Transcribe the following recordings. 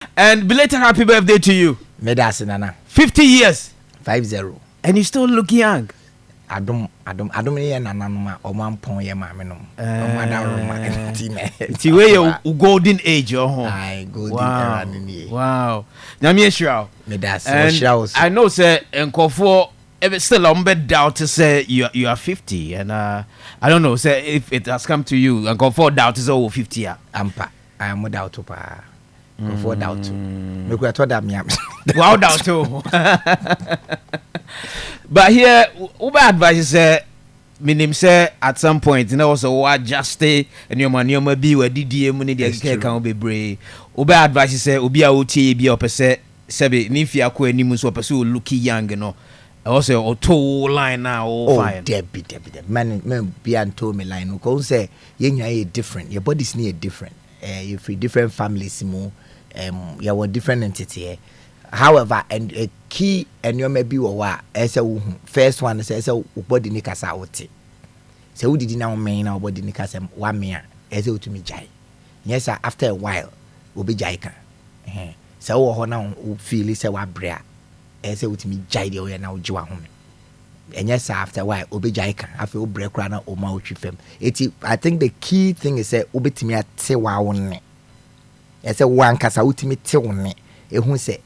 And belated happy birthday to you. Medasi nana. 50 years. 50. And you still look young. I don't ye nana no oman pon ye ma me no. It's your golden age your home. Aye, golden era ni. Wow. Nyame ehira. Medasi. I know say enkofo still on bed doubt to say you are 50 and I don't know say if it has come to you enkofo doubt is over 50 ya. Ampa. I am doubt to pa. Before doubt to. Me ko to that me am. Wow doubt to. But here Uber advice say minim say at some point you know so what just stay and your money be where DDM money dey can be brave. Uber advice say obi a otie bi opese sebe ni fia ko animu so opese o look young no. Also auto line now fine. Debbie. Man Bian told me line no say you different. Your body's near different. You free different families more. You were different entity. However, and a key and you may be what as a first one says a body nikas out. So who did now mean our body nikas 1 year as to me jai. Yes, sir, after a while will be jaika. So now feel is a brea as to me jai the way now jua home. And yes, sir, after a while obi jaika I feel break runner or mouth fem. I think the key thing is say obi to me at say wow. As a one kasa ultimate me who say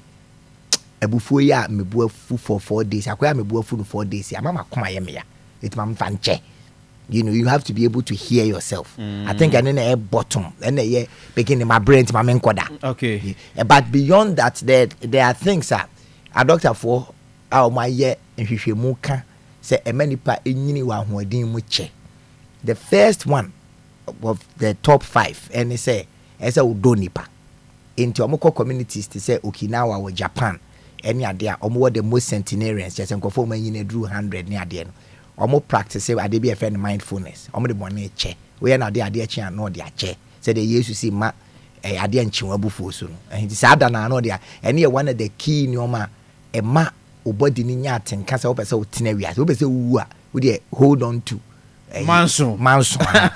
ebufu ya mebu afu for 4 days akoya mebu afu for 4 days amama koma ye me ya it mam fanche. You know, you have to be able to hear yourself. I think and then a bottom and ye beginning my brain to my menkoda. Okay. But beyond that there are things that a doctor for our my year and hwehwemu ka say e manipa enyini wa hoadin mu che. The first one of the top 5 and they say as a udonipa into omoko communities to say Okinawa or Japan any idea omo the most centenarians just enkofo man yin drew 100 ni ade no omo practice say ade be a friend mindfulness omo de bone che we na ade che an no de ache say the yesu see ma ade anchiwa bufo so no and this ada na no de any one of the key nyoma e ma obody ni nya atenka say wo pese wo tena wiase wo pese wu a wo de hold on to manso